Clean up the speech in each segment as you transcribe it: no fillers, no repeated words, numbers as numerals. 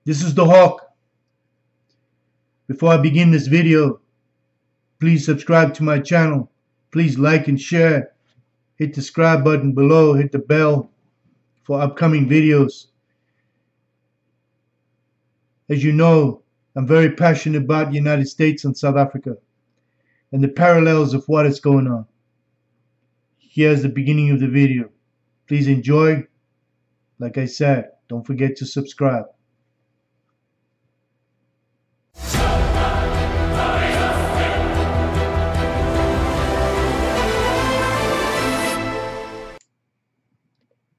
This is the Hawk. Before I begin this video, please subscribe to my channel. Please like and share. Hit the subscribe button below. Hit the bell for upcoming videos. As you know, I'm very passionate about the United States and South Africa and the parallels of what is going on. Here's the beginning of the video. Please enjoy. Like I said, don't forget to subscribe.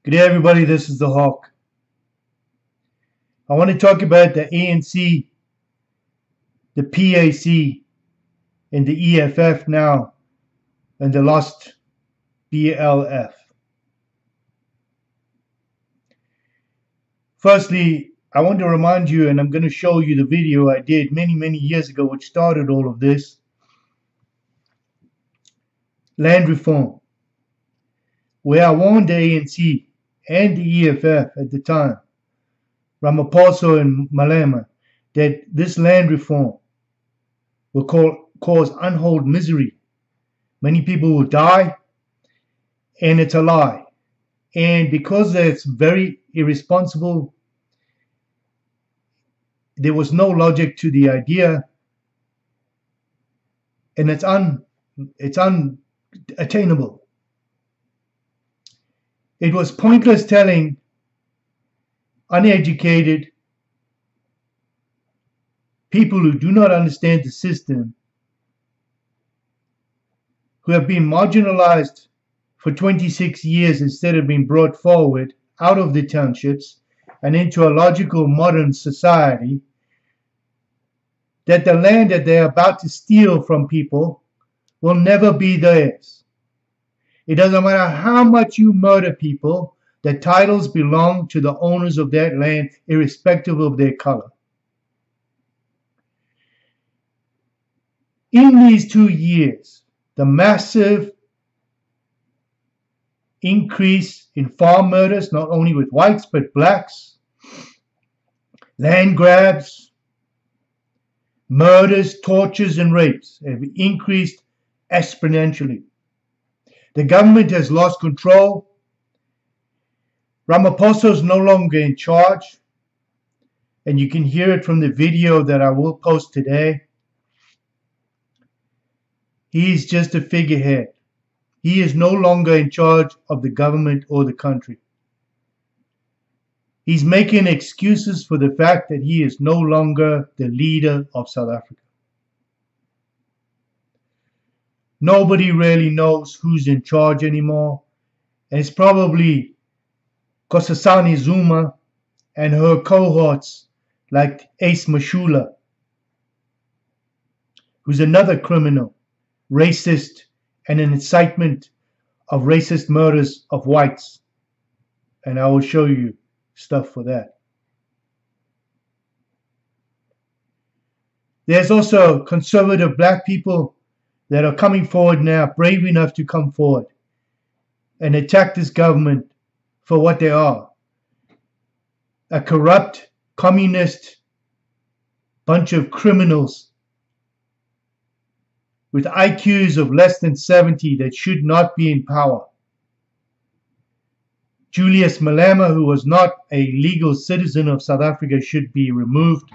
Good day, everybody. This is the Hawk. I want to talk about the ANC, the PAC, and the EFF now, and the lost BLF. Firstly, I want to remind you, and I'm going to show you the video I did many years ago, which started all of this. Land reform, where I warned the ANC and the EFF at the time, Ramaphosa and Malema, that this land reform will cause untold misery. Many people will die, and it's a lie. And because it's very irresponsible, there was no logic to the idea, and it's unattainable. It was pointless telling uneducated people who do not understand the system, who have been marginalized for 26 years instead of being brought forward out of the townships and into a logical modern society, that the land that they're about to steal from people will never be theirs. It doesn't matter how much you murder people, the titles belong to the owners of that land, irrespective of their color. In these 2 years, the massive increase in farm murders, not only with whites but blacks, land grabs, murders, tortures, and rapes have increased exponentially. The government has lost control. Ramaphosa is no longer in charge, and you can hear it from the video that I will post today. He is just a figurehead. He is no longer in charge of the government or the country. He's making excuses for the fact that he is no longer the leader of South Africa. Nobody really knows who's in charge anymore, and it's probably Nkosazana Zuma and her cohorts like Ace Mashula, who's another criminal, racist, and an incitement of racist murders of whites. And I will show you stuff for that. There's also conservative black people that are coming forward now, brave enough to come forward and attack this government for what they are. A corrupt, communist bunch of criminals with IQs of less than 70 that should not be in power. Julius Malema, who was not a legal citizen of South Africa, should be removed.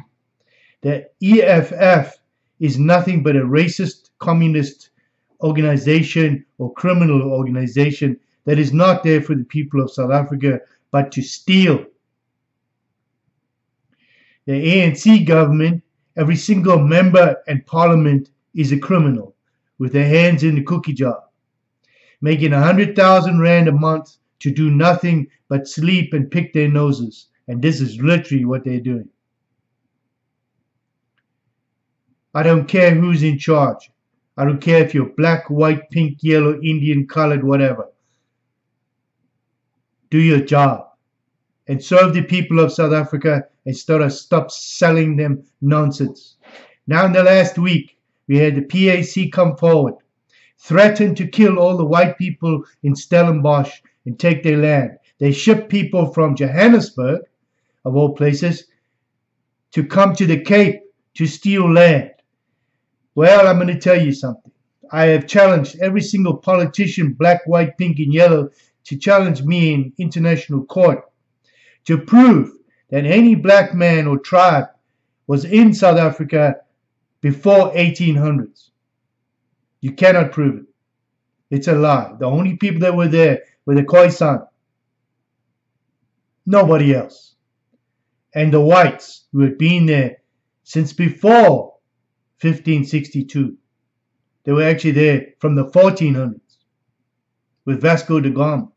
The EFF is nothing but a racist communist organization or criminal organization that is not there for the people of South Africa but to steal. The ANC government, every single member and parliament is a criminal with their hands in the cookie jar, making 100,000 rand a month to do nothing but sleep and pick their noses. And this is literally what they're doing. I don't care who's in charge. I don't care if you're black, white, pink, yellow, Indian, colored, whatever. Do your job and serve the people of South Africa instead of stop selling them nonsense. Now in the last week, we had the PAC come forward, threaten to kill all the white people in Stellenbosch and take their land. They ship people from Johannesburg, of all places, to come to the Cape to steal land. Well, I'm going to tell you something. I have challenged every single politician, black, white, pink, and yellow, to challenge me in international court to prove that any black man or tribe was in South Africa before 1800s. You cannot prove it. It's a lie. The only people that were there were the Khoisan. Nobody else. And the whites who had been there since before 1562. They were actually there from the 1400s with Vasco da Gama.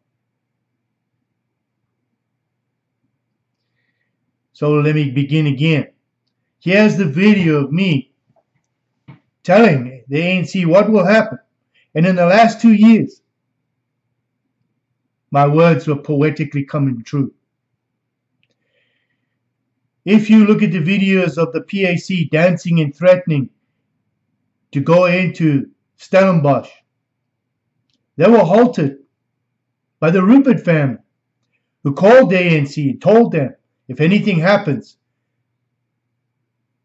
So let me begin again. Here's the video of me telling the ANC what will happen. And in the last 2 years, my words were poetically coming true. If you look at the videos of the PAC dancing and threatening to go into Stellenbosch, they were halted by the Rupert family, who called the ANC and told them, if anything happens,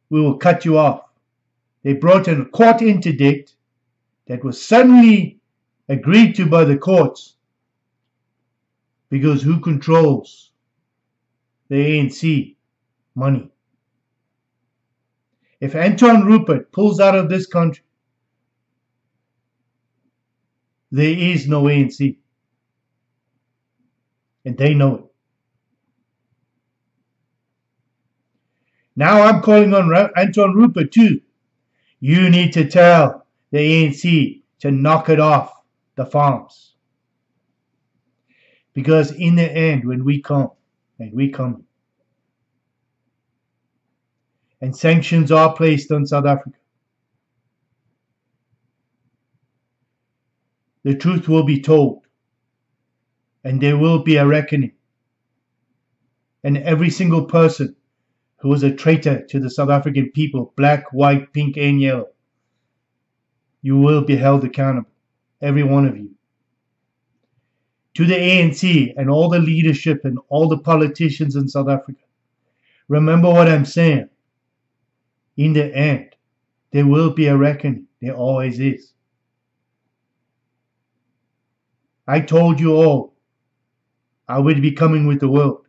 we will cut you off. They brought in a court interdict that was suddenly agreed to by the courts, because who controls the ANC? Money. If Anton Rupert pulls out of this country, there is no ANC. And they know it. Now I'm calling on Anton Rupert too. You need to tell the ANC to knock it off the farms. Because in the end, when we come, and we come, and sanctions are placed on South Africa, the truth will be told, and there will be a reckoning. And every single person who was a traitor to the South African people, black, white, pink, and yellow, you will be held accountable, every one of you. To the ANC and all the leadership and all the politicians in South Africa, remember what I'm saying. In the end, there will be a reckoning. There always is. I told you all I would be coming with the world.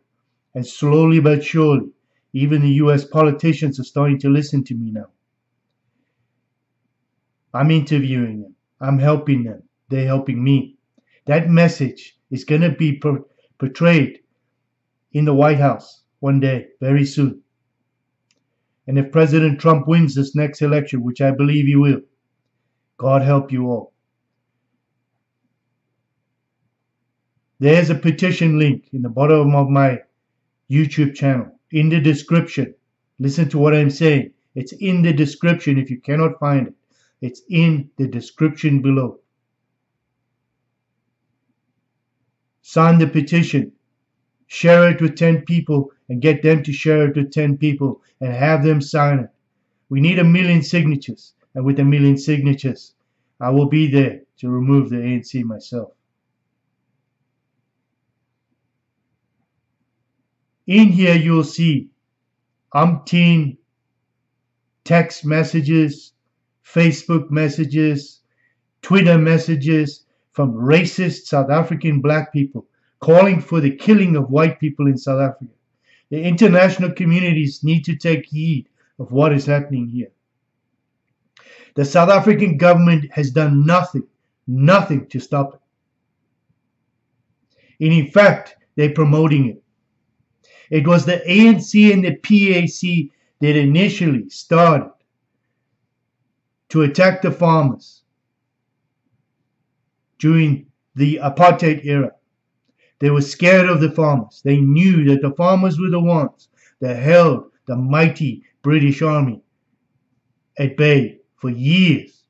And slowly but surely, even the US politicians are starting to listen to me now. I'm interviewing them. I'm helping them. They're helping me. That message is going to be portrayed in the White House one day, very soon. And if President Trump wins this next election, which I believe he will, God help you all. There's a petition link in the bottom of my YouTube channel, in the description. Listen to what I'm saying. It's in the description if you cannot find it. It's in the description below. Sign the petition. Share it with 10 people and get them to share it with 10 people and have them sign it. We need 1 million signatures. And with 1 million signatures, I will be there to remove the ANC myself. In here you'll see umpteen text messages, Facebook messages, Twitter messages from racist South African black people calling for the killing of white people in South Africa. The international communities need to take heed of what is happening here. The South African government has done nothing to stop it. And in fact, they're promoting it. It was the ANC and the PAC that initially started to attack the farmers during the apartheid era. They were scared of the farmers. They knew that the farmers were the ones that held the mighty British Army at bay for years,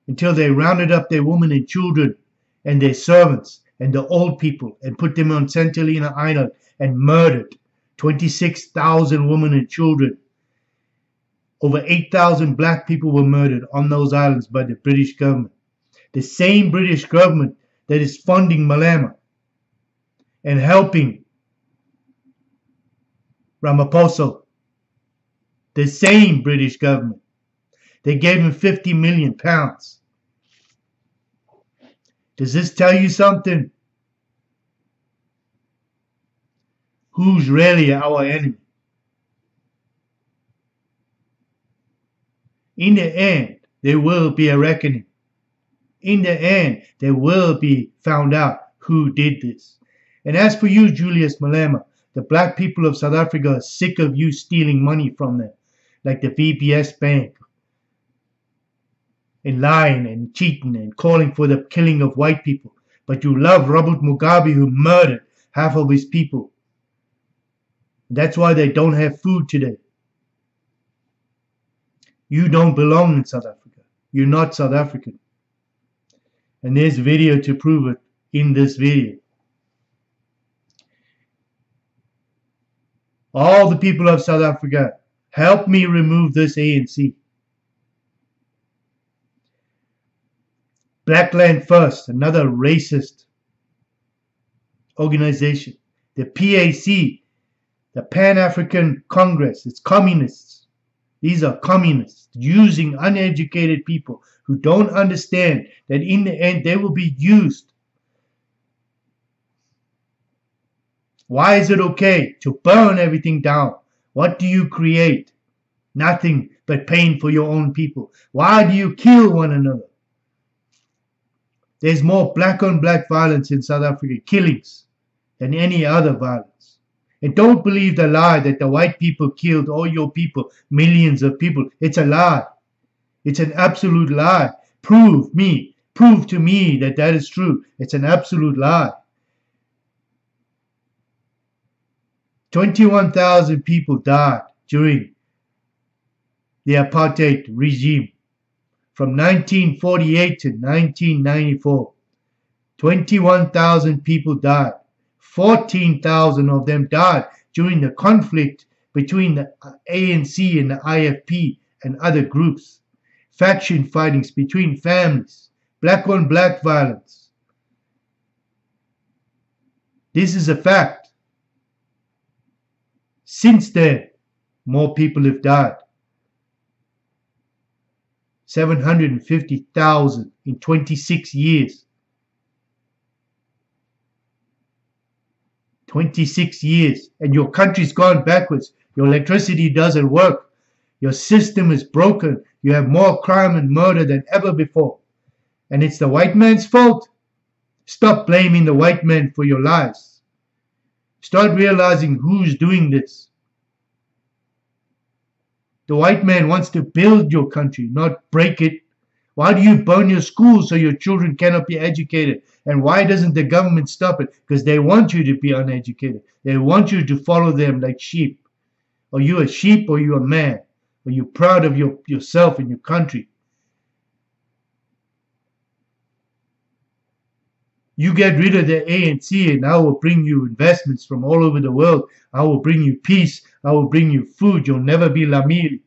until they rounded up their women and children and their servants and the old people and put them on St. Helena Island and murdered 26,000 women and children. Over 8,000 black people were murdered on those islands by the British government. The same British government that is funding Malema and helping Ramaphosa The same British government. They gave him £50 million. Does this tell you something? Who's really our enemy? In the end, there will be a reckoning. In the end, there will be found out who did this. And as for you, Julius Malema, the black people of South Africa are sick of you stealing money from them, like the VPS Bank, and lying and cheating and calling for the killing of white people. But you love Robert Mugabe, who murdered half of his people. That's why they don't have food today. You don't belong in South Africa. You're not South African. And there's video to prove it in this video. All the people of South Africa, help me remove this ANC. Black Land First, another racist organization. The PAC, the Pan-African Congress, it's communists. These are communists using uneducated people who don't understand that in the end they will be used. Why is it okay to burn everything down? What do you create? Nothing but pain for your own people. Why do you kill one another? There's more black on black violence in South Africa, killings, than any other violence. And don't believe the lie that the white people killed all your people, millions of people. It's a lie. It's an absolute lie. Prove to me that that is true. It's an absolute lie. 21,000 people died during the apartheid regime from 1948 to 1994. 21,000 people died. 14,000 of them died during the conflict between the ANC and the IFP and other groups. Faction fightings between families. Black on black violence. This is a fact. Since then, more people have died. 750,000 in 26 years. 26 years. And your country's gone backwards. Your electricity doesn't work. Your system is broken. You have more crime and murder than ever before. And it's the white man's fault. Stop blaming the white man for your lies. Start realizing who's doing this. The white man wants to build your country, not break it. Why do you burn your schools so your children cannot be educated? And why doesn't the government stop it? Because they want you to be uneducated. They want you to follow them like sheep. Are you a sheep or are you a man? Are you proud of yourself and your country? You get rid of the ANC and I will bring you investments from all over the world. I will bring you peace. I will bring you food. You'll never be Lamili.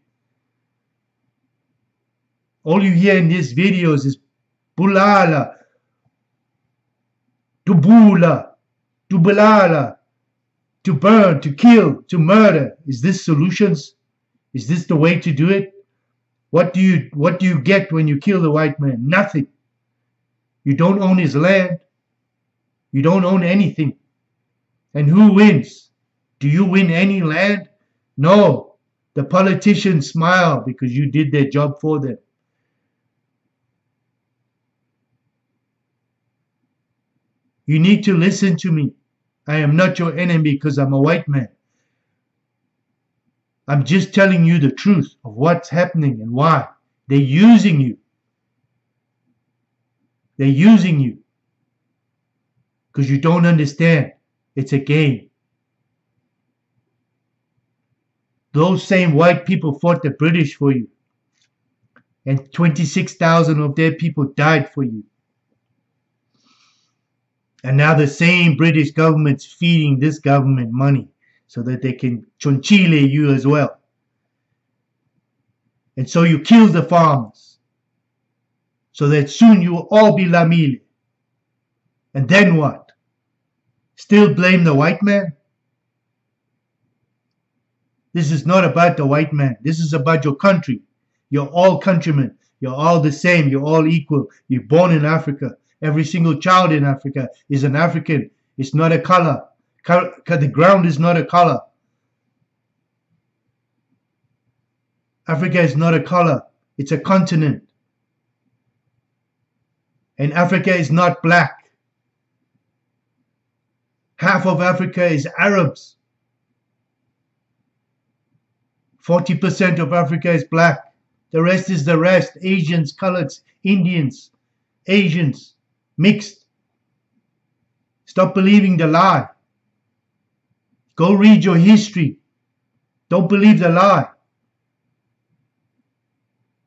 All you hear in these videos is Bulala, to Bula, to Bulala, to burn, to kill, to murder. Is this solutions? Is this the way to do it? What do you get when you kill the white man? Nothing. You don't own his land. You don't own anything. And who wins? Do you win any land? No. The politicians smile because you did their job for them. You need to listen to me. I am not your enemy because I'm a white man. I'm just telling you the truth of what's happening and why. They're using you. They're using you. Because you don't understand. It's a game. Those same white people fought the British for you. And 26,000 of their people died for you. And now the same British government's feeding this government money so that they can chonchile you as well. And so you kill the farmers so that soon you will all be Lamile. And then what? Still blame the white man? This is not about the white man. This is about your country. You're all countrymen. You're all the same. You're all equal. You're born in Africa. Every single child in Africa is an African. It's not a color. The ground is not a color. Africa is not a color. It's a continent. And Africa is not black. Half of Africa is Arabs. 40% of Africa is black. The rest is the rest. Asians, coloreds, Indians, Asians, mixed. Stop believing the lie. Go read your history. Don't believe the lie.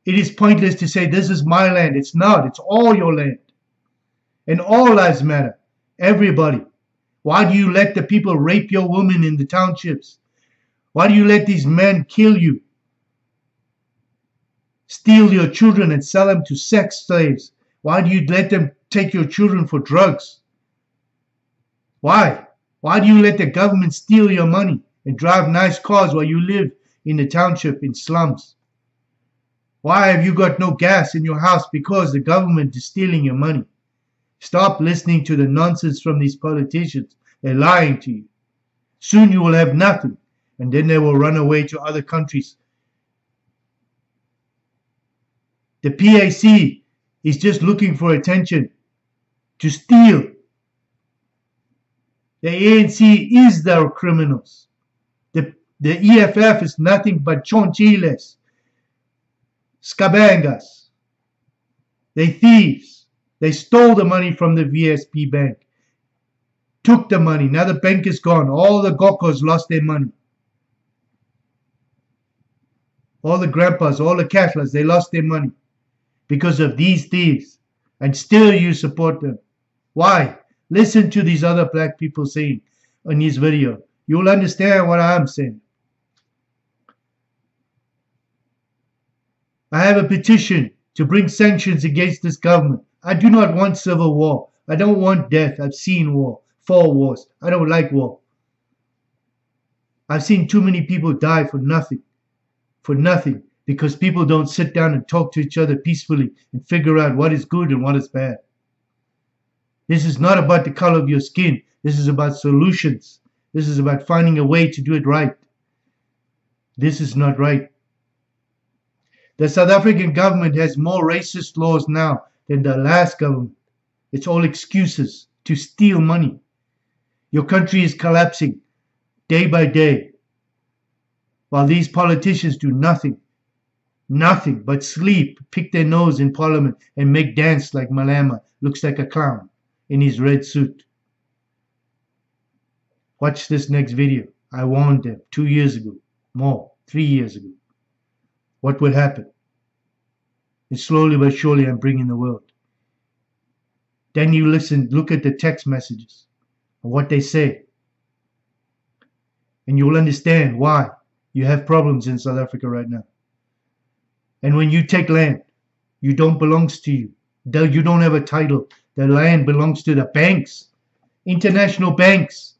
It is pointless to say this is my land. It's not. It's all your land. And all lives matter. Everybody. Why do you let the people rape your women in the townships? Why do you let these men kill you? Steal your children and sell them to sex slaves? Why do you let them take your children for drugs? Why? Why do you let the government steal your money and drive nice cars while you live in the township in slums? Why have you got no gas in your house? Because the government is stealing your money. Stop listening to the nonsense from these politicians. They're lying to you. Soon you will have nothing, and then they will run away to other countries. The PAC is just looking for attention to steal. The ANC is their criminals. The EFF is nothing but chonchiles, scabangas. They thieves. They stole the money from the VSP bank. Took the money. Now the bank is gone. All the gokos lost their money. All the grandpas, all the cattlers, they lost their money because of these thieves. And still you support them. Why? Listen to these other black people saying in this video. You'll understand what I'm saying. I have a petition to bring sanctions against this government. I do not want civil war. I don't want death. I've seen war. 4 wars. I don't like war. I've seen too many people die for nothing. For nothing. Because people don't sit down and talk to each other peacefully and figure out what is good and what is bad. This is not about the color of your skin. This is about solutions. This is about finding a way to do it right. This is not right. The South African government has more racist laws now than the last government. It's all excuses to steal money. Your country is collapsing day by day, while these politicians do nothing but sleep, pick their nose in parliament, and make dance like Malema looks like a clown in his red suit. Watch this next video. I warned them 2 years ago, more, 3 years ago, what would happen. And slowly but surely I'm bringing the world. Then you listen, look at the text messages and what they say. And you'll understand why you have problems in South Africa right now. And when you take land, you don't belongs to you. You don't have a title. The land belongs to the banks, international banks.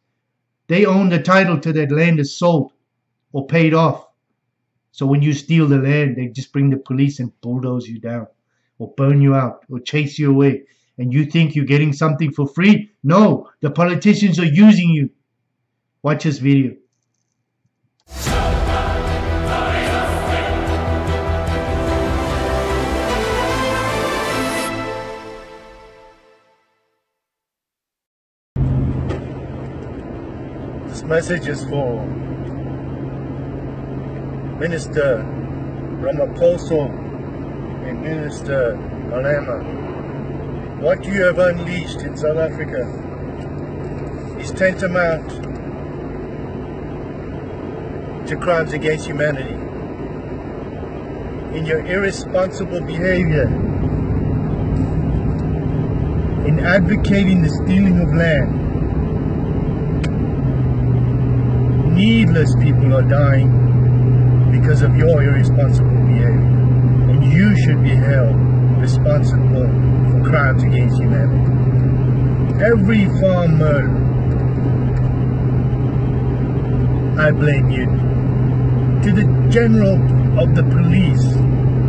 They own the title to that land is sold or paid off. So when you steal the land, they just bring the police and bulldoze you down or burn you out or chase you away. And you think you're getting something for free? No, the politicians are using you. Watch this video. This message is for Minister Ramaphosa and Minister Malema. What you have unleashed in South Africa is tantamount to crimes against humanity. In your irresponsible behavior, in advocating the stealing of land, needless people are dying because of your irresponsible behavior, and you should be held responsible for crimes against humanity. Every farm murder, I blame you. to the general of the police,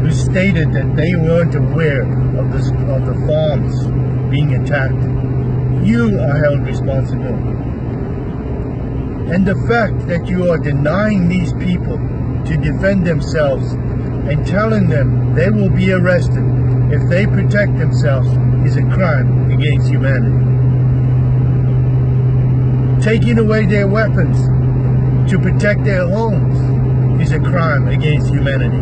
who stated that they weren't aware of the farms being attacked. You are held responsible. And the fact that you are denying these people to defend themselves and telling them they will be arrested if they protect themselves is a crime against humanity. Taking away their weapons to protect their homes is a crime against humanity.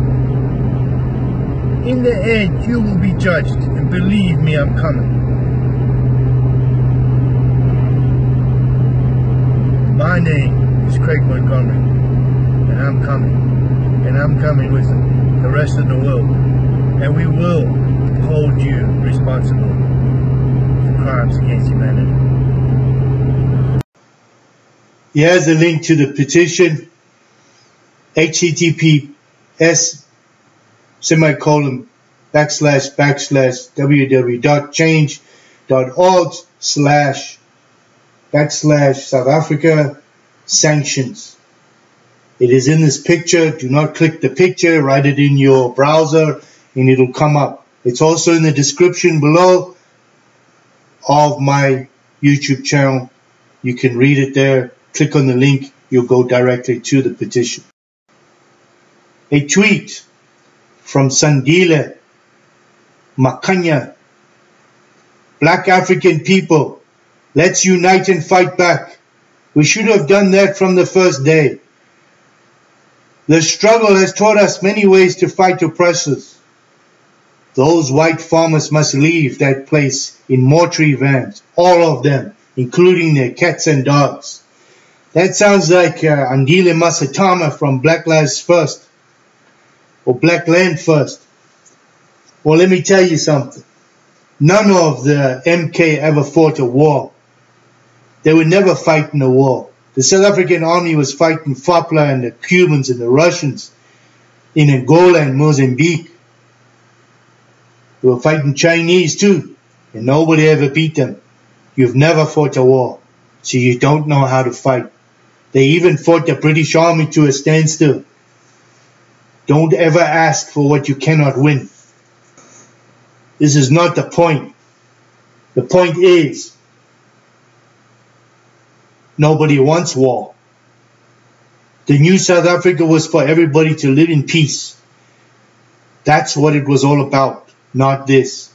In the end, you will be judged, and believe me, I'm coming. My name is Craig Montgomery, and I'm coming. And I'm coming with the rest of the world. And we will hold you responsible for crimes against humanity. Here's a link to the petition. https://www.change.org//South Africa sanctions. It is in this picture. Do not click the picture. Write it in your browser and it'll come up. It's also in the description below of my YouTube channel. You can read it there. Click on the link. You'll go directly to the petition. A tweet from Sandile Makanya. Black African people, let's unite and fight back. We should have done that from the first day. The struggle has taught us many ways to fight oppressors. Those white farmers must leave that place in mortuary vans, all of them, including their cats and dogs. That sounds like Andile Masatama from Black Lives First, or Black Land First. Well, let me tell you something. None of the MK ever fought a war. They were never fighting a war. The South African army was fighting FAPLA and the Cubans and the Russians in Angola and Mozambique. They were fighting Chinese too, and nobody ever beat them. You've never fought a war, so you don't know how to fight. They even fought the British army to a standstill. Don't ever ask for what you cannot win. This is not the point. The point is, nobody wants war. The new South Africa was for everybody to live in peace. That's what it was all about, not this.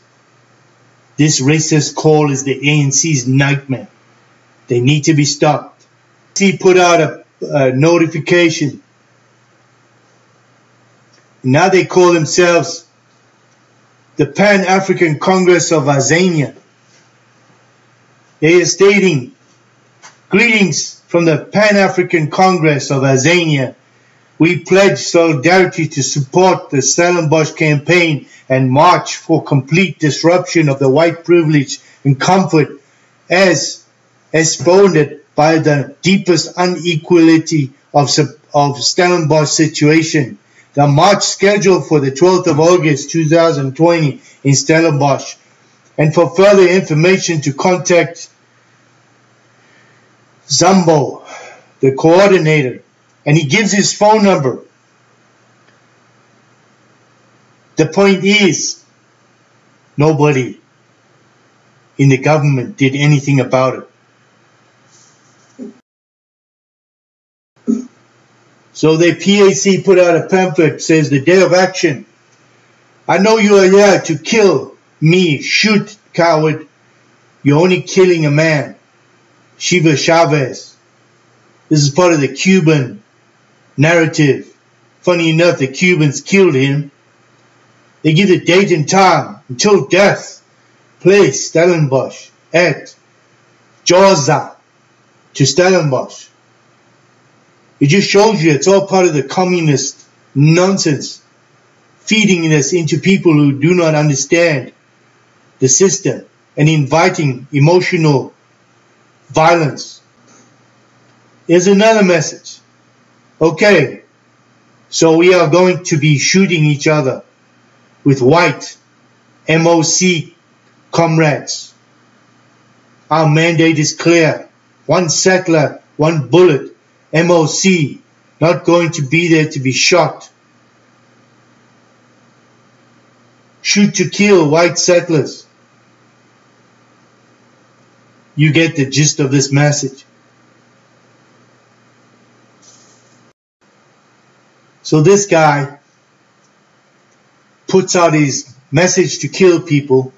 This racist call is the ANC's nightmare. They need to be stopped. ANC put out a notification. Now they call themselves the Pan-African Congress of Azania. They are stating, greetings from the Pan-African Congress of Azania. We pledge solidarity to support the Stellenbosch campaign and march for complete disruption of the white privilege and comfort as expounded by the deepest inequality of Stellenbosch situation. The march scheduled for the 12th of August 2020 in Stellenbosch. And for further information to contact Zambo, the coordinator, and he gives his phone number. The point is, nobody in the government did anything about it. So the PAC put out a pamphlet, says the day of action. I know you are here to kill me, shoot, coward. You're only killing a man. Shiva Chavez. This is part of the Cuban narrative. Funny enough, the Cubans killed him. They give the date and time until death. Place Stellenbosch at Joza to Stellenbosch. It just shows you it's all part of the communist nonsense, feeding us into people who do not understand the system and inviting emotional violence. Here's another message. Okay, so we are going to be shooting each other with white MOC comrades. Our mandate is clear. One settler, one bullet. MOC, not going to be there to be shot. Shoot to kill white settlers. You get the gist of this message. So this guy puts out his message to kill people.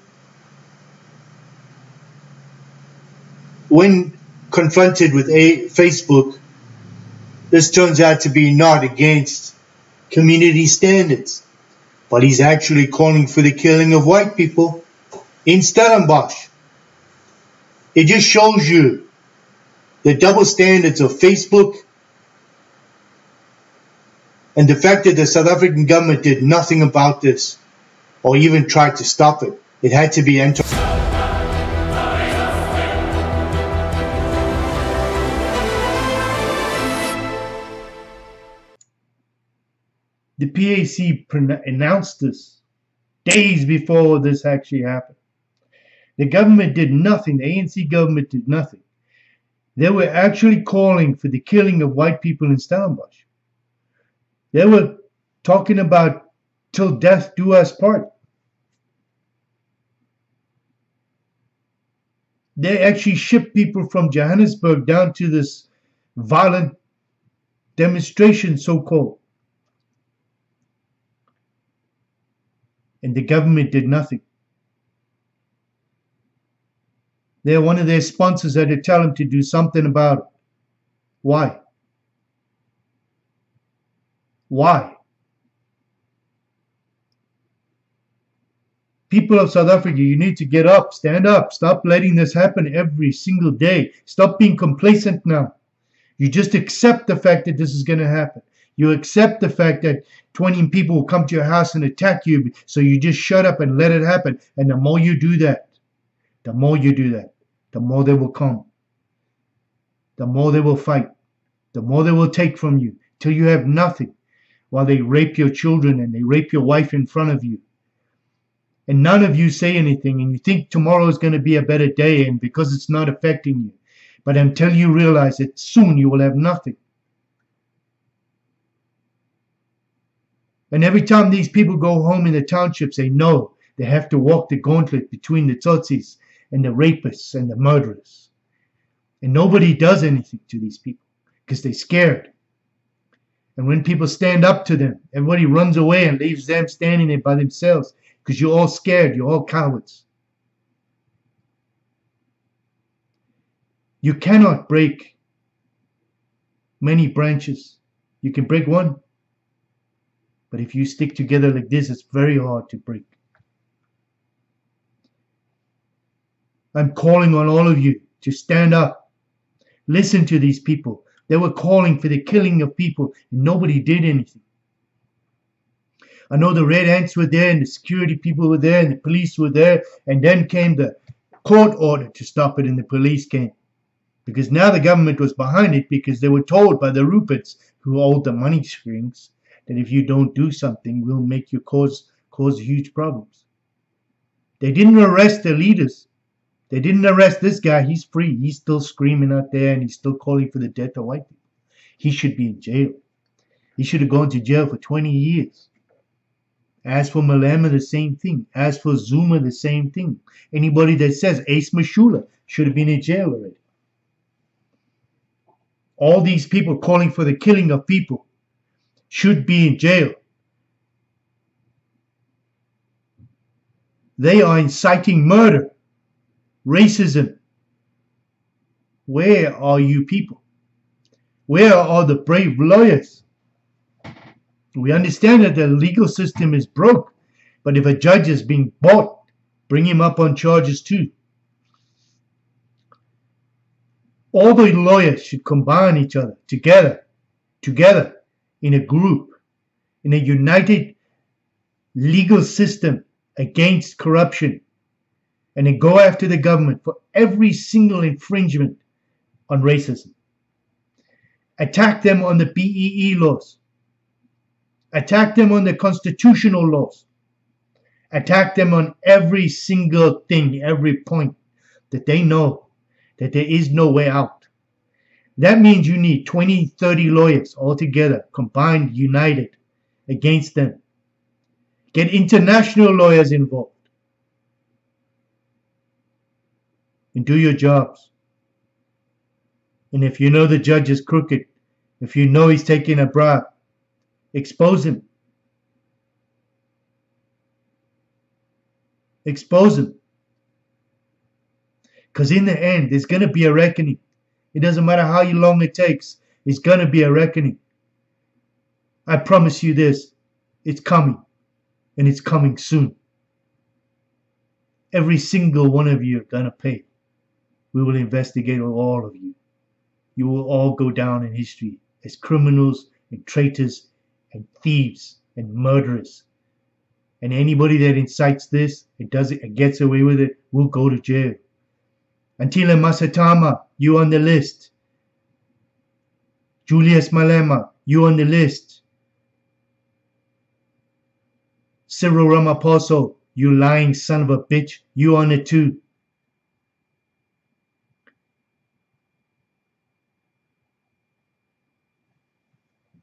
When confronted with Facebook, this turns out to be not against community standards, but he's actually calling for the killing of white people in Stellenbosch. It just shows you the double standards of Facebook and the fact that the South African government did nothing about this or even tried to stop it. It had to be entered. The PAC announced this days before this actually happened. The government did nothing. The ANC government did nothing. They were actually calling for the killing of white people in Stellenbosch. They were talking about till death do us part. They actually shipped people from Johannesburg down to this violent demonstration, so-called. And the government did nothing. They're one of their sponsors had to tell them to do something about it. Why? Why? People of South Africa, you need to get up, stand up, stop letting this happen every single day. Stop being complacent now. You just accept the fact that this is going to happen. You accept the fact that 20 people will come to your house and attack you, so you just shut up and let it happen. And the more you do that, the more they will come. The more they will fight. The more they will take from you till you have nothing, while they rape your children and they rape your wife in front of you. And none of you say anything, and you think tomorrow is going to be a better day, and because it's not affecting you. But until you realize it, soon you will have nothing. And every time these people go home in the townships, they know they have to walk the gauntlet between the Tsotsis and the rapists and the murderers. And nobody does anything to these people because they're scared. And when people stand up to them, everybody runs away and leaves them standing there by themselves because you're all scared, you're all cowards. You cannot break many branches. You can break one. But if you stick together like this, it's very hard to break. I'm calling on all of you to stand up. Listen to these people. They were calling for the killing of people, and nobody did anything. I know the Red Ants were there, and the security people were there, and the police were there, and then came the court order to stop it, and the police came. Because now the government was behind it, because they were told by the Ruperts, who hold the money strings, that if you don't do something, we'll make you cause huge problems. They didn't arrest the leaders. They didn't arrest this guy. He's free. He's still screaming out there, and he's still calling for the death of white people. He should be in jail. He should have gone to jail for 20 years. As for Malema, the same thing. As for Zuma, the same thing. Anybody that says Ace Mashula should have been in jail already. All these people calling for the killing of people should be in jail. They are inciting murder, racism. Where are you people? Where are the brave lawyers? We understand that the legal system is broke, but if a judge is being bought, bring him up on charges too. All the lawyers should combine each other together in a group, in a united legal system against corruption, and then go after the government for every single infringement on racism. Attack them on the BEE laws. Attack them on the constitutional laws. Attack them on every single thing, every point, that they know that there is no way out. That means you need 20, 30 lawyers all together, combined, united against them. Get international lawyers involved. And do your jobs. And if you know the judge is crooked, if you know he's taking a bribe, expose him. Expose him. Because in the end, there's going to be a reckoning. It doesn't matter how long it takes. It's going to be a reckoning. I promise you this. It's coming. And it's coming soon. Every single one of you are going to pay. We will investigate all of you. You will all go down in history as criminals and traitors and thieves and murderers. And anybody that incites this and does it and gets away with it will go to jail. Antila Masatama, you on the list. Julius Malema, you on the list. Cyril Ramaphosa, you lying son of a bitch, you on it too.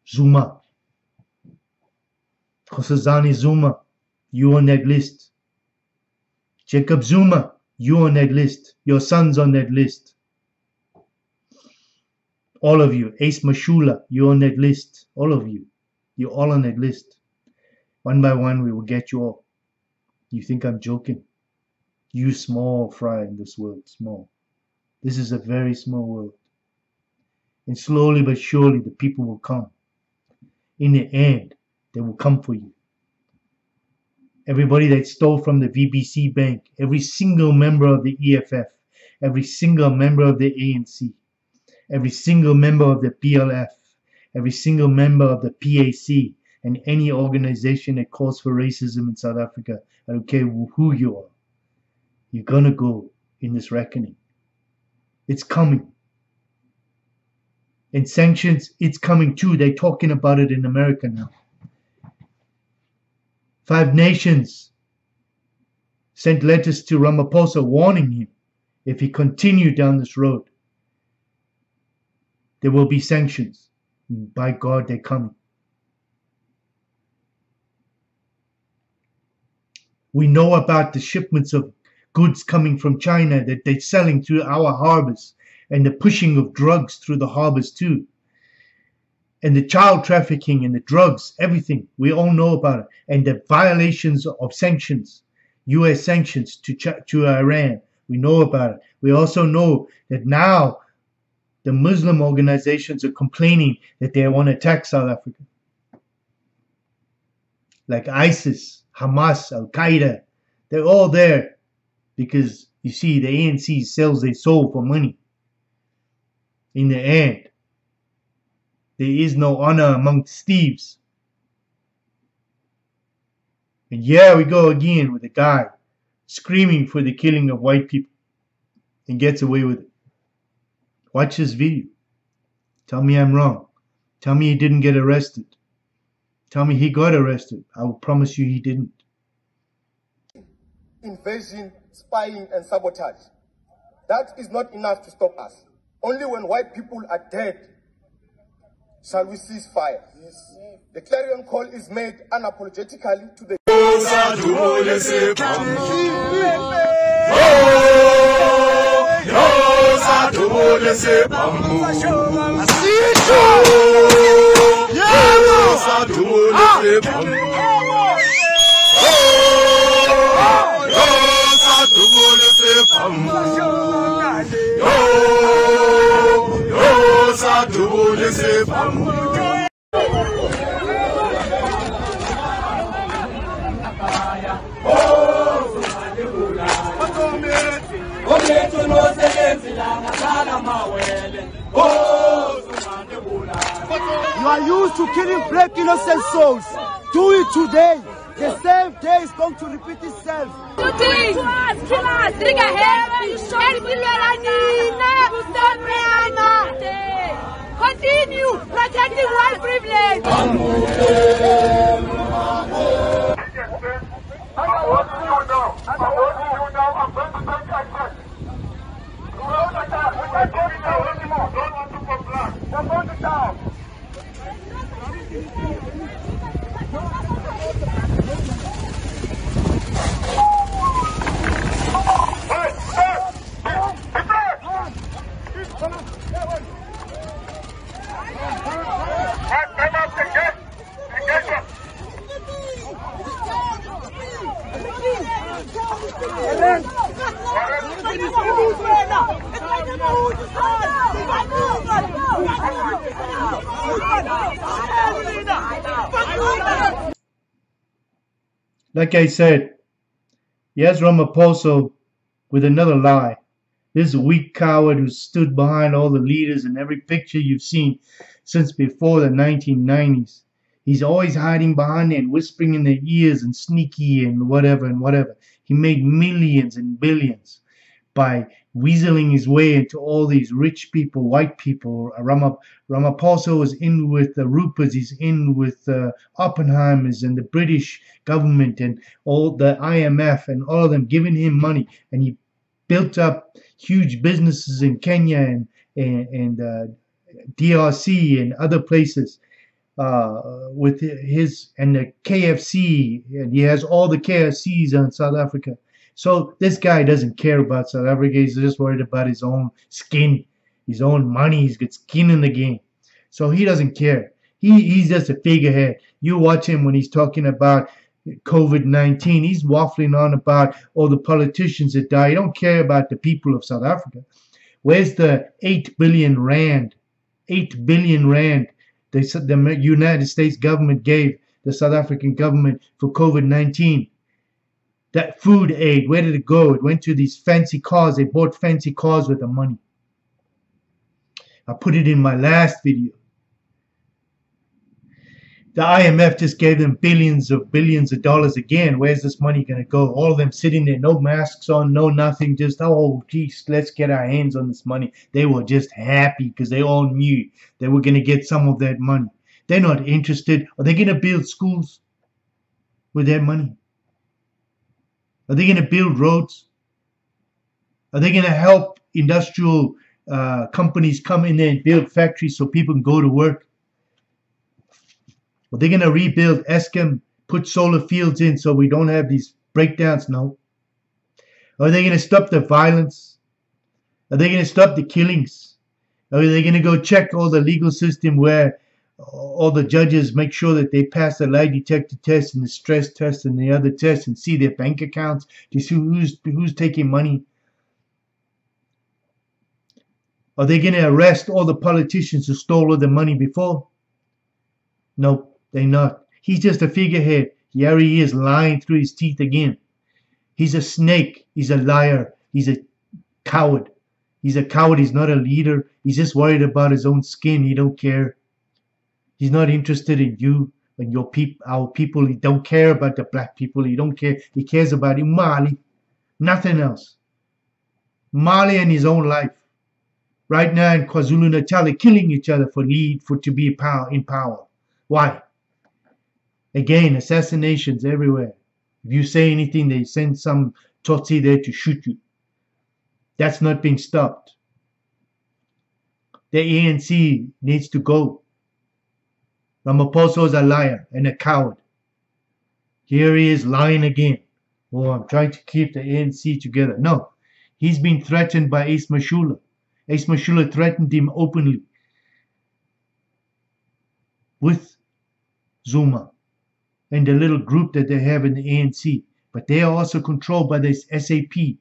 Zuma. Nkosazana Zuma, you on that list. Jacob Zuma, you on that list. Your son's on that list. All of you. Ace Mashula, you on that list. All of you. You're all on that list. One by one, we will get you all. You think I'm joking? You small fry in this world. Small. This is a very small world. And slowly but surely, the people will come. In the end, they will come for you. Everybody that stole from the VBC Bank, every single member of the EFF, every single member of the ANC, every single member of the BLF, every single member of the PAC, and any organization that calls for racism in South Africa, I don't care who you are, you're going to go in this reckoning. It's coming. And sanctions, it's coming too. They're talking about it in America now. 5 nations sent letters to Ramaphosa warning him if he continued down this road, there will be sanctions. By God, they're coming. We know about the shipments of goods coming from China that they're selling through our harbors, and the pushing of drugs through the harbors too. And the child trafficking and the drugs, everything. We all know about it. And the violations of sanctions, US sanctions to Iran. We know about it. We also know that now the Muslim organizations are complaining that they want to attack South Africa. Like ISIS, Hamas, Al-Qaeda. They're all there because, you see, the ANC sells their soul for money. In the end, there is no honor amongst thieves. And here we go again with a guy screaming for the killing of white people and gets away with it. Watch this video. Tell me I'm wrong. Tell me he didn't get arrested. Tell me he got arrested. I will promise you he didn't. Invasion, spying and sabotage. That is not enough to stop us. Only when white people are dead shall we cease fire. Yes. The clarion call is made unapologetically to the You are used to killing brave innocent souls. Do it today. The same day is going to repeat itself. Continue protecting white privilege. I'm going to take action. Like I said, here's Ramaphosa with another lie. This weak coward who stood behind all the leaders in every picture you've seen since before the 1990s. He's always hiding behind and whispering in their ears and sneaky and whatever and whatever. He made millions and billions by weaseling his way into all these rich people, white people. Ramaphosa was in with the Ruperts, he's in with the Oppenheimers and the British government and all the IMF and all of them giving him money. And he built up huge businesses in Kenya and DRC and other places with his and the KFC, and he has all the KFCs in South Africa. So this guy doesn't care about South Africa. He's just worried about his own skin, his own money. He's got skin in the game. So he doesn't care. He's just a figurehead. You watch him when he's talking about COVID-19. He's waffling on about all the politicians that die. He don't care about the people of South Africa. Where's the 8 billion rand? 8 billion rand the United States government gave the South African government for COVID-19. That food aid, where did it go? It went to these fancy cars. They bought fancy cars with the money. I put it in my last video. The IMF just gave them billions of dollars again. Where's this money going to go? All of them sitting there, no masks on, no nothing, just, oh, geez, let's get our hands on this money. They were just happy because they all knew they were going to get some of that money. They're not interested. Are they going to build schools with that money? Are they going to build roads? Are they going to help industrial companies come in there and build factories so people can go to work? Are they going to rebuild Eskom, put solar fields in so we don't have these breakdowns? No. Are they going to stop the violence? Are they going to stop the killings? Are they going to go check all the legal system where all the judges make sure that they pass the lie detector test and the stress test and the other tests and see their bank accounts to see who's taking money? Are they going to arrest all the politicians who stole all the money before? No. They're not. He's just a figurehead. Here he is lying through his teeth again. He's a snake. He's a liar. He's a coward. He's a coward. He's not a leader. He's just worried about his own skin. He don't care. He's not interested in you and your our people. He don't care about the black people. He don't care. He cares about Mali. Nothing else. Mali and his own life. Right now in KwaZulu-Natal, they're killing each other to be in power. Why? Again, assassinations everywhere. If you say anything, they send some Tsotsi there to shoot you. That's not being stopped. The ANC needs to go. Ramaphosa is a liar and a coward. Here he is lying again. Oh, I'm trying to keep the ANC together. No, he's been threatened by Ace Mashula. Ace Mashula threatened him openly with Zuma and the little group that they have in the ANC. But they are also controlled by this SACP,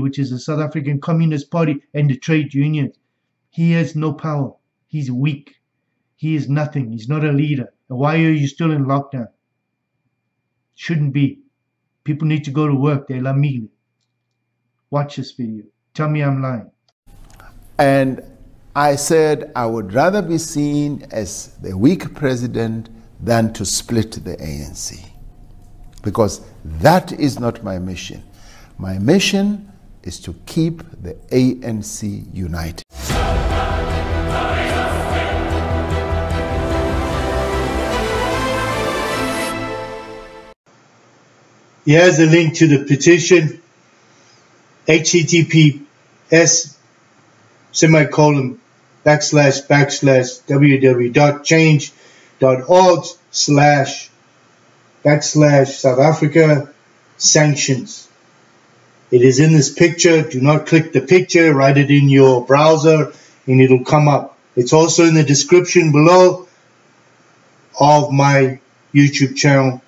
which is the South African Communist Party, and the trade unions. He has no power. He's weak. He is nothing. He's not a leader. And why are you still in lockdown? Shouldn't be. People need to go to work. They're lamile. Watch this video. Tell me I'm lying. And I said I would rather be seen as the weak president than to split the ANC, because that is not my mission. My mission is to keep the ANC united. Here's a link to the petition. https://www.change.org/South Africa sanctions. It is in this picture. Do not click the picture. Write it in your browser and it'll come up. It's also in the description below of my YouTube channel.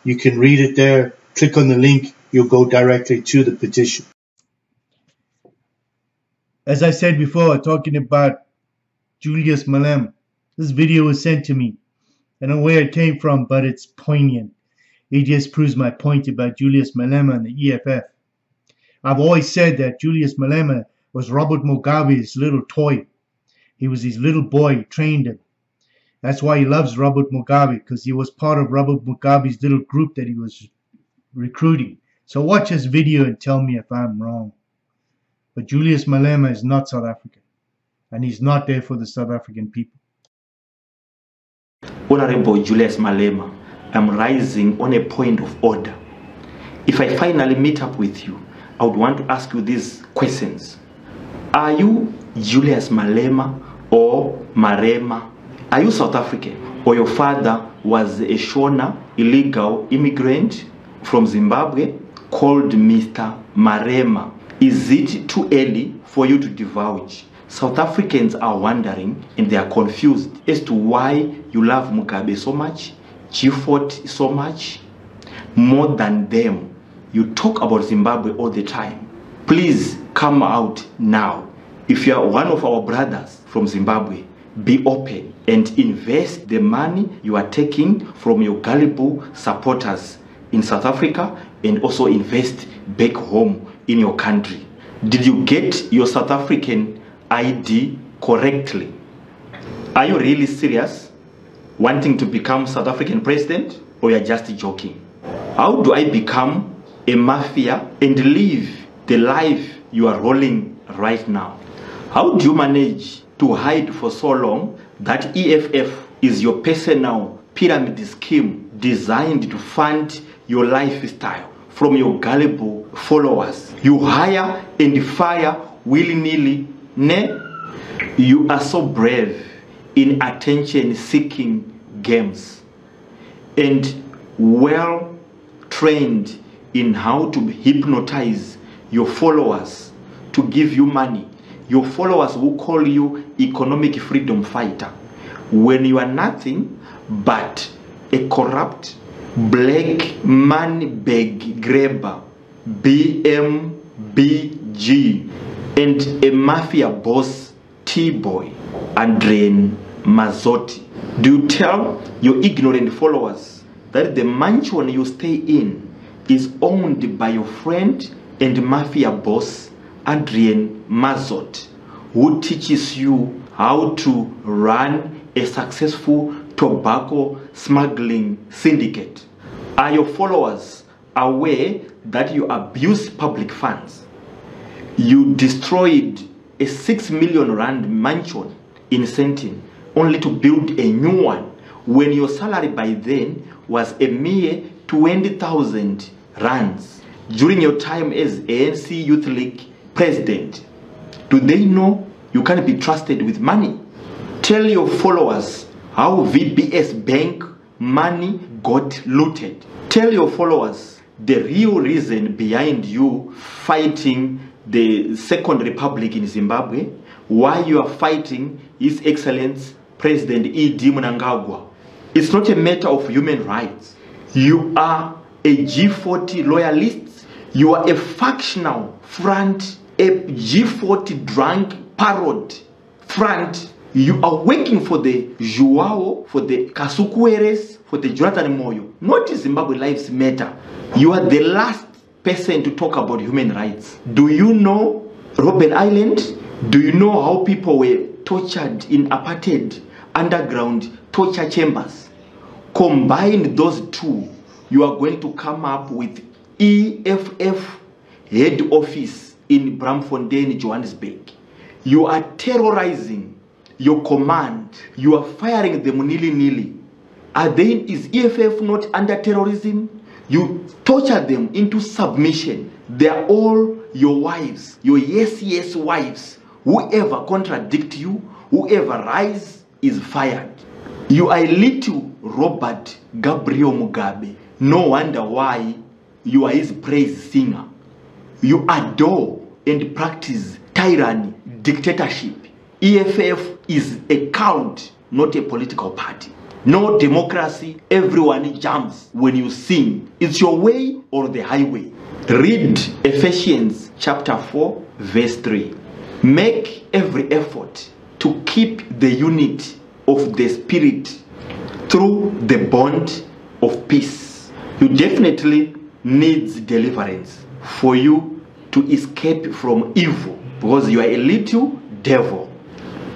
You can read it there. Click on the link. You'll go directly to the petition. As I said before, talking about Julius Malema, this video was sent to me. know where it came from, but it's poignant. It just proves my point about Julius Malema and the EFF. I've always said that Julius Malema was Robert Mugabe's little toy. He was his little boy, he trained him. That's why he loves Robert Mugabe, because he was part of Robert Mugabe's little group that he was recruiting. So watch this video and tell me if I'm wrong. But Julius Malema is not South African, and he's not there for the South African people. Honorable Julius Malema, I'm rising on a point of order. If I finally meet up with you, I would want to ask you these questions. Are you Julius Malema or Marema? Are you South African, or your father was a Shona illegal immigrant from Zimbabwe called Mr. Marema? Is it too early for you to divulge? South Africans are wondering and they are confused as to why you love Mugabe so much, G40 so much, more than them. You talk about Zimbabwe all the time. Please come out now. If you are one of our brothers from Zimbabwe, be open and invest the money you are taking from your gullible supporters in South Africa, and also invest back home in your country. Did you get your South African ID correctly? Are you really serious, wanting to become South African president, or you're just joking? How do I become a mafia and live the life you are rolling right now? How do you manage to hide for so long that EFF is your personal pyramid scheme designed to fund your lifestyle from your gullible followers? You hire and fire willy-nilly, ne? You are so brave in attention-seeking games and well trained in how to hypnotize your followers to give you money. Your followers will call you economic freedom fighter when you are nothing but a corrupt black money bag grabber, BMBG, and a mafia boss T-boy, Adrian Mazzotti. Do you tell your ignorant followers that the mansion you stay in is owned by your friend and mafia boss Adrian Mazzotti, who teaches you how to run a successful tobacco smuggling syndicate? Are your followers aware that you abuse public funds? You destroyed a 6 million rand mansion in Sentin only to build a new one when your salary by then was a mere 20,000 rands. During your time as ANC Youth League president, do they know you can't be trusted with money? Tell your followers how VBS Bank money got looted. Tell your followers the real reason behind you fighting the Second Republic in Zimbabwe, why you are fighting His Excellency President E.D. Mnangagwa. It's not a matter of human rights. You are a G40 loyalist. You are a factional front, a G40 drunk parrot front. You are working for the Joao, for the Kasukueres, for the Jonathan Moyo, not Zimbabwe Lives Matter. You are the last person to talk about human rights. Do you know Robben Island? Do you know how people were tortured in apartheid underground torture chambers? Combine those two, you are going to come up with EFF head office in Bramfontein, Johannesburg. You are terrorizing your command. You are firing them nilly-nilly. Is EFF not under terrorism? You torture them into submission. They are all your wives, your yes wives. Whoever contradict you, whoever rise is fired. You are little Robert Gabriel Mugabe. No wonder why you are his praise singer. You adore and practice tyranny, dictatorship. EFF is a cult, not a political party. No democracy, everyone jumps when you sing. It's your way or the highway. Read Ephesians chapter 4 verse 3. Make every effort to keep the unity of the Spirit through the bond of peace. You definitely need deliverance for you to escape from evil, because you are a little devil.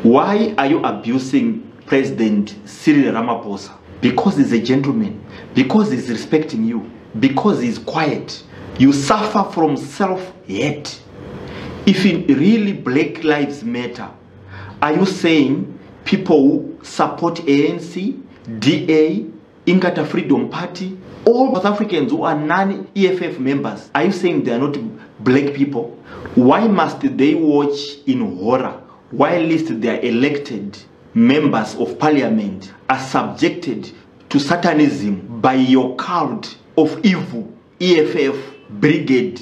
Why are you abusing President Cyril Ramaphosa? Because he's a gentleman, because he's respecting you, because he's quiet. You suffer from self-hate. If it really Black Lives Matter, are you saying people who support ANC, DA, Inkatha Freedom Party, all South Africans who are non-EFF members, are you saying they are not black people? Why must they watch in horror whilst their elected members of parliament are subjected to satanism by your cult of evil, EFF brigade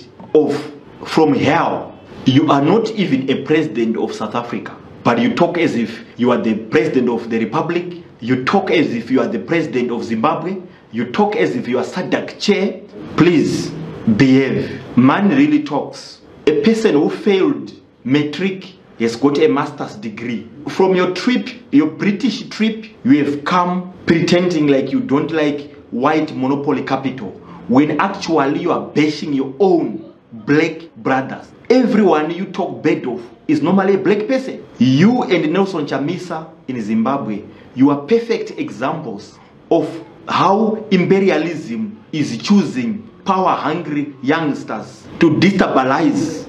from hell? You are not even a president of South Africa, but you talk as if you are the president of the republic. You talk as if you are the president of Zimbabwe. You talk as if you are SADC chair. Please behave. Man really talks. A person who failed matric has got a master's degree. From your trip, your British trip, you have come pretending like you don't like white monopoly capital, when actually you are bashing your own black brothers. Everyone you talk bad of is normally a black person. You and Nelson Chamisa in Zimbabwe, you are perfect examples of how imperialism is choosing power-hungry youngsters to destabilize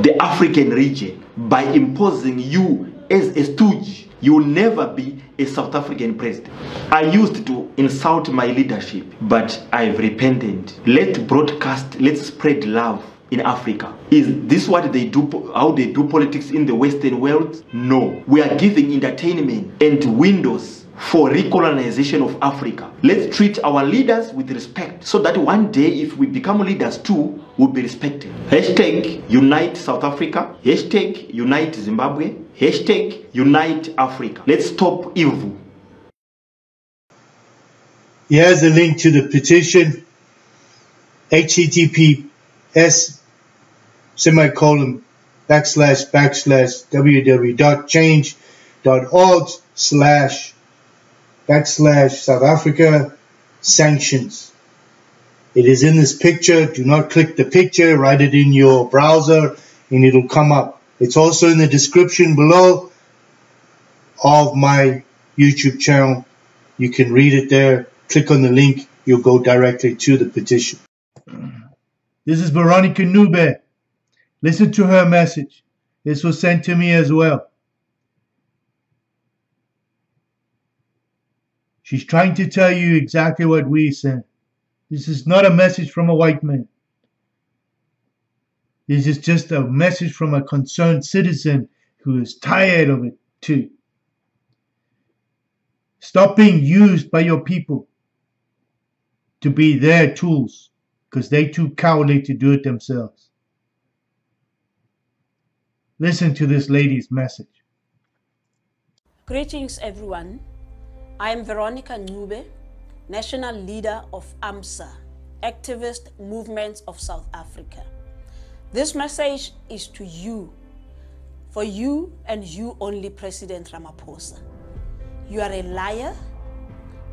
the African region by imposing you as a stooge. You will never be a South African president. I used to insult my leadership, but I've repented. Let's broadcast, let's spread love in Africa. Is this what they do, how they do politics in the Western world? No. We are giving entertainment and windows for recolonization of Africa. Let's treat our leaders with respect, so that one day if we become leaders too, we'll be respected. Hashtag Unite South Africa. Hashtag Unite Zimbabwe. Hashtag Unite Africa. Let's stop evil. Here's a link to the petition. https://www.change.org/South Africa sanctions. It is in this picture. Do not click the picture. Write it in your browser and it'll come up. It's also in the description below of my YouTube channel. You can read it there. Click on the link. You'll go directly to the petition. This is Veronica Nube. Listen to her message. This was sent to me as well. She's trying to tell you exactly what we said. This is not a message from a white man. This is just a message from a concerned citizen who is tired of it too. Stop being used by your people to be their tools, because they're too cowardly to do it themselves. Listen to this lady's message. Greetings, everyone. I am Veronica Nube, National Leader of AMSA, Activist Movements of South Africa. This message is to you, for you and you only, President Ramaphosa. You are a liar,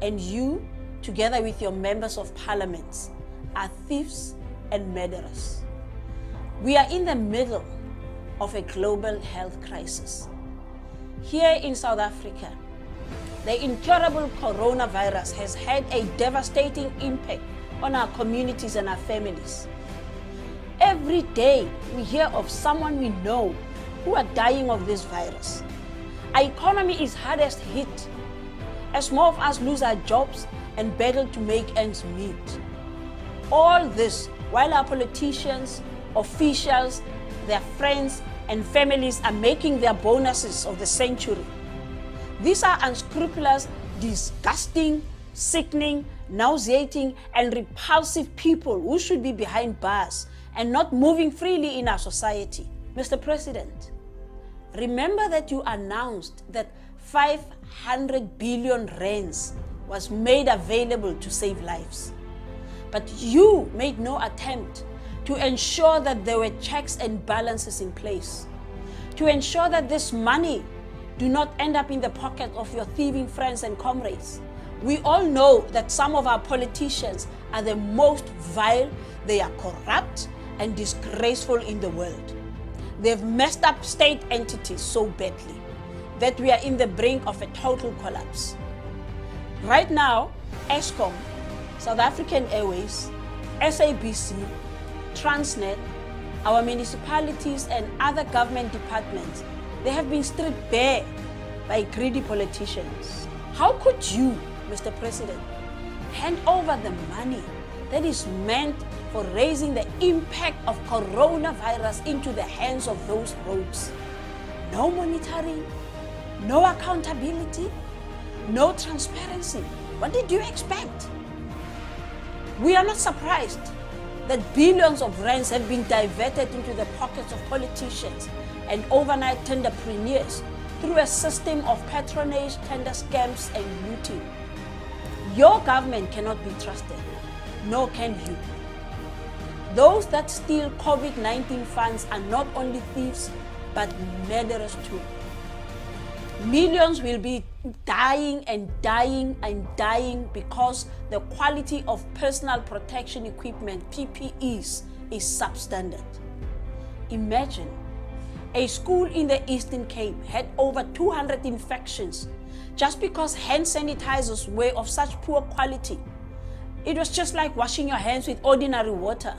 and you, together with your members of parliament, are thieves and murderers. We are in the middle of a global health crisis. Here in South Africa, the incurable coronavirus has had a devastating impact on our communities and our families. Every day we hear of someone we know who are dying of this virus. Our economy is hardest hit as more of us lose our jobs and battle to make ends meet. All this while our politicians, officials, their friends and families are making their bonuses of the century. These are unscrupulous, disgusting, sickening, nauseating and repulsive people who should be behind bars and not moving freely in our society. Mr. President, remember that you announced that 500 billion rands was made available to save lives. But you made no attempt to ensure that there were checks and balances in place, to ensure that this money do not end up in the pocket of your thieving friends and comrades, We all know that some of our politicians are the most vile, they are corrupt and disgraceful in the world. They've messed up state entities so badly that we are in the brink of a total collapse. Right now, Eskom, South African Airways, SABC, Transnet, our municipalities and other government departments, they have been stripped bare by greedy politicians. How could you, Mr. President, hand over the money that is meant for raising the impact of coronavirus into the hands of those rogues? No monitoring, no accountability, no transparency. What did you expect? We are not surprised that billions of rands have been diverted into the pockets of politicians and overnight tenderpreneurs through a system of patronage, tender scams, and looting. Your government cannot be trusted, nor can you. Those that steal COVID-19 funds are not only thieves, but murderers too. Millions will be dying and dying and dying because the quality of personal protection equipment, PPEs, is substandard. Imagine a school in the Eastern Cape had over 200 infections just because hand sanitizers were of such poor quality. It was just like washing your hands with ordinary water.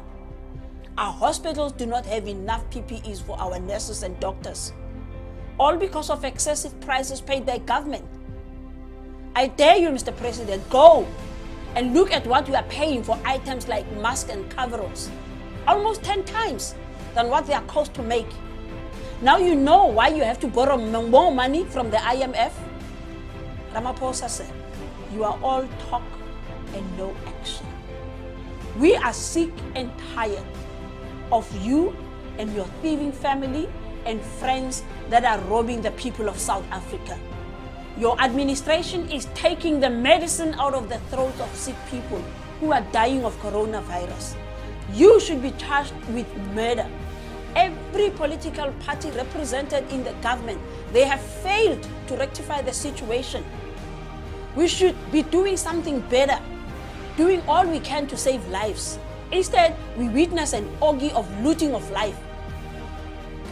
Our hospitals do not have enough PPEs for our nurses and doctors, all because of excessive prices paid by government. I dare you, Mr. President, go and look at what you are paying for items like masks and coveralls, almost 10 times than what they are cost to make. Now you know why you have to borrow more money from the IMF. Ramaphosa said, you are all talk and no action. We are sick and tired of you and your thieving family and friends that are robbing the people of South Africa. Your administration is taking the medicine out of the throats of sick people who are dying of coronavirus. You should be charged with murder. Every political party represented in the government, they have failed to rectify the situation. We should be doing something better, doing all we can to save lives. Instead, we witness an orgy of looting of life.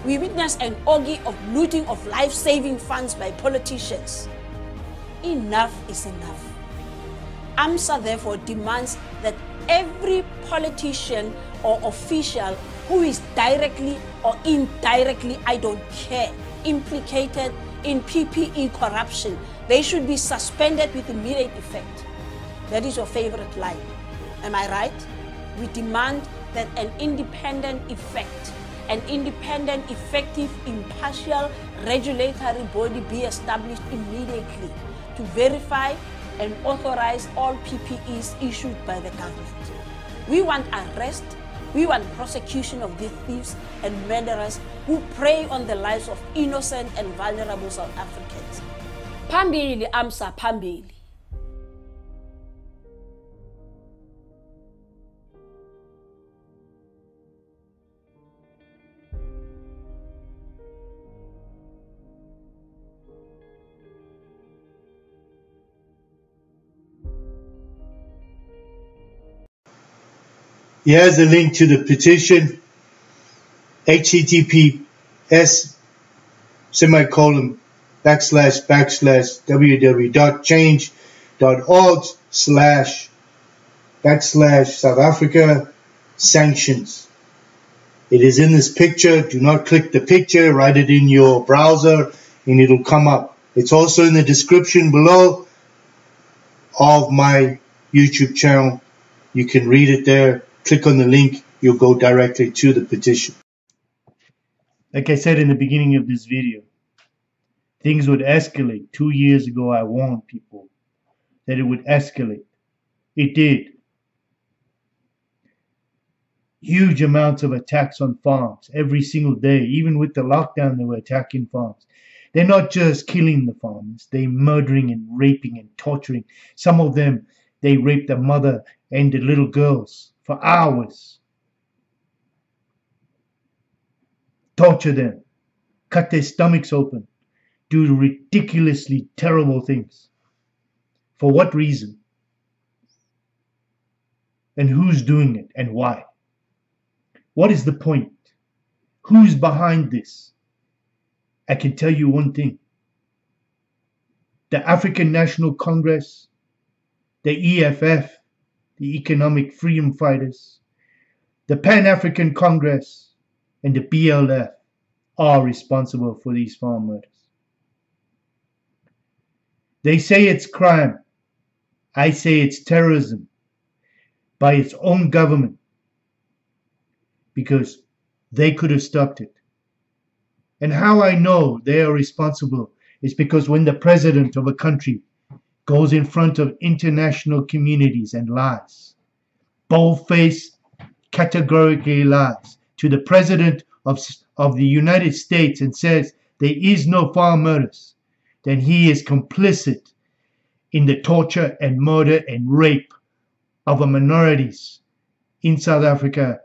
We witness an orgy of looting of life-saving funds by politicians. Enough is enough. AMSA therefore demands that every politician or official who is directly or indirectly, I don't care, implicated in PPE corruption, they should be suspended with immediate effect. That is your favorite line. Am I right? We demand that an independent, effective, impartial regulatory body be established immediately to verify and authorize all PPEs issued by the government. We want arrest, we want prosecution of these thieves and murderers who prey on the lives of innocent and vulnerable South Africans. Phambili, AMSA, phambili. Here's a link to the petition, https://www.change.org//South Africa sanctions. It is in this picture. Do not click the picture, write it in your browser and it'll come up. It's also in the description below of my YouTube channel. You can read it there. Click on the link, you'll go directly to the petition. Like I said in the beginning of this video, things would escalate. 2 years ago, I warned people that it would escalate. It did. Huge amounts of attacks on farms every single day. Even with the lockdown, they were attacking farms. They're not just killing the farmers. They're murdering and raping and torturing. Some of them, they raped the mother and the little girls for hours. Torture them. Cut their stomachs open. Do ridiculously terrible things. For what reason? And who's doing it and why? What is the point? Who's behind this? I can tell you one thing. The African National Congress, the EFF, the Economic Freedom Fighters, the Pan-African Congress, and the BLF are responsible for these farm murders. They say it's crime. I say it's terrorism by its own government, because they could have stopped it. And how I know they are responsible is because when the president of a country goes in front of international communities and lies, bold-faced, categorically lies to the president of the United States and says there is no farm murders, then he is complicit in the torture and murder and rape of minorities in South Africa,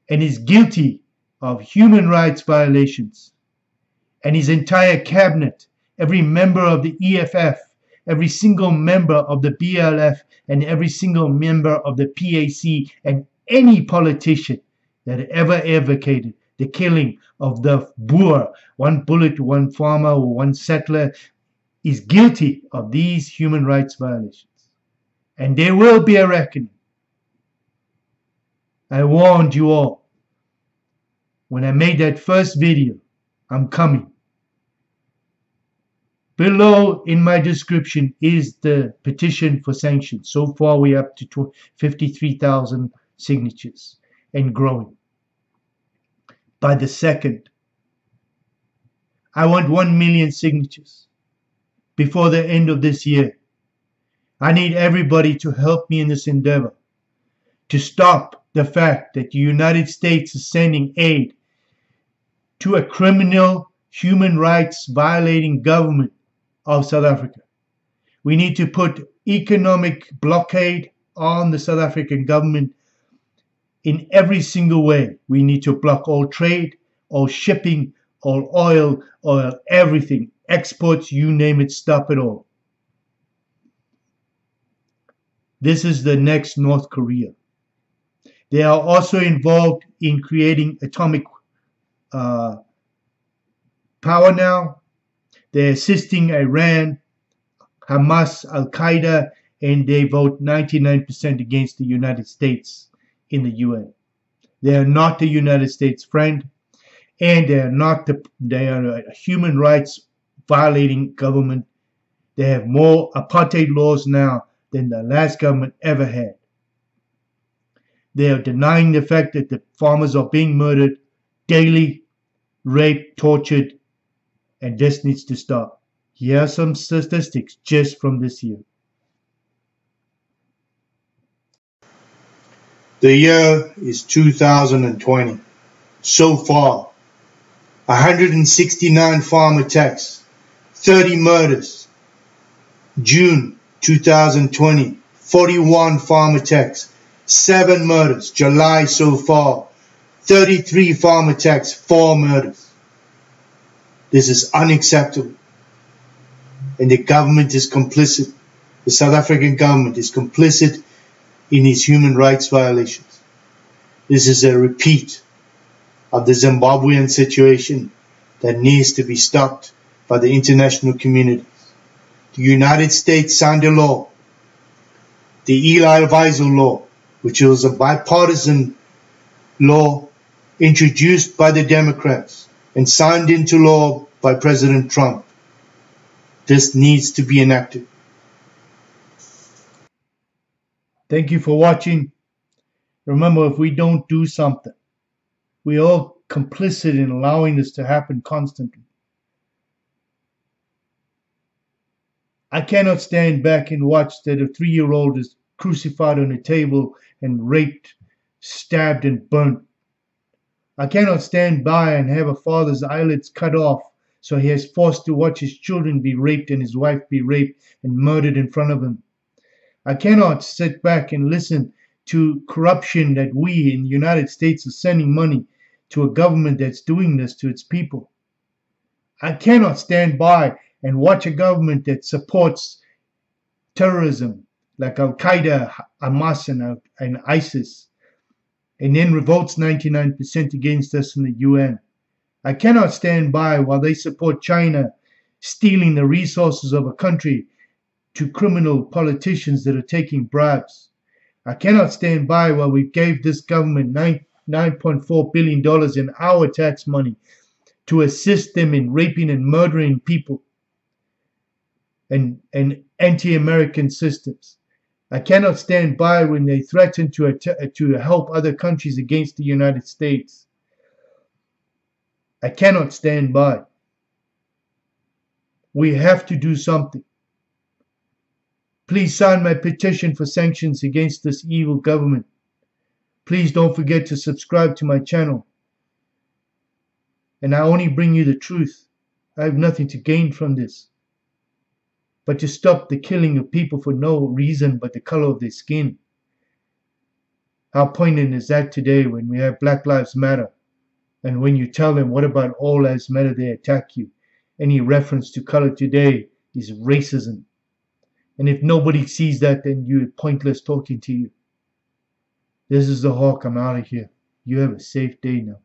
and is guilty of human rights violations. And his entire cabinet, every member of the EFF, every single member of the BLF, and every single member of the PAC, and any politician that ever advocated the killing of the Boer, one bullet, one farmer, or one settler, is guilty of these human rights violations. And there will be a reckoning. I warned you all. When I made that first video, I'm coming. Below in my description is the petition for sanctions. So far we're up to 53,000 signatures and growing. By the 2nd, I want 1 million signatures before the end of this year. I need everybody to help me in this endeavor to stop the fact that the United States is sending aid to a criminal, human rights violating government of South Africa. We need to put economic blockade on the South African government in every single way. We need to block all trade, all shipping, all oil, everything, exports, you name it, stop it all. This is the next North Korea. They are also involved in creating atomic power now. They're assisting Iran, Hamas, Al-Qaeda, and they vote 99% against the United States in the UN. They are not the United States friend, and they are a human rights violating government. They have more apartheid laws now than the last government ever had. They are denying the fact that the farmers are being murdered daily, raped, tortured, and this needs to stop. Here are some statistics just from this year. The year is 2020. So far, 169 farm attacks, 30 murders. June 2020, 41 farm attacks, 7 murders. July so far, 33 farm attacks, 4 murders. This is unacceptable. And the government is complicit. The South African government is complicit in its human rights violations. This is a repeat of the Zimbabwean situation that needs to be stopped by the international community. The United States signed a law, the Eli Wiesel law, which was a bipartisan law introduced by the Democrats and signed into law by President Trump. This needs to be enacted. Thank you for watching. Remember, if we don't do something, we're all complicit in allowing this to happen constantly. I cannot stand back and watch that a 3-year-old is crucified on a table and raped, stabbed, and burnt. I cannot stand by and have a father's eyelids cut off so he is forced to watch his children be raped and his wife be raped and murdered in front of him. I cannot sit back and listen to corruption that we in the United States are sending money to a government that's doing this to its people. I cannot stand by and watch a government that supports terrorism like Al-Qaeda, Hamas, and ISIS, and then revolts 99% against us in the UN. I cannot stand by while they support China stealing the resources of a country to criminal politicians that are taking bribes. I cannot stand by while we gave this government $9.4 billion in our tax money to assist them in raping and murdering people and anti-American systems. I cannot stand by when they threaten to help other countries against the United States. I cannot stand by. We have to do something. Please sign my petition for sanctions against this evil government. Please don't forget to subscribe to my channel. And I only bring you the truth. I have nothing to gain from this, but to stop the killing of people for no reason but the color of their skin. How poignant is that today when we have Black Lives Matter? And when you tell them, what about all lives matter, they attack you. Any reference to color today is racism. And if nobody sees that, then you're pointless talking to you. This is the Hawk. I'm out of here. You have a safe day now.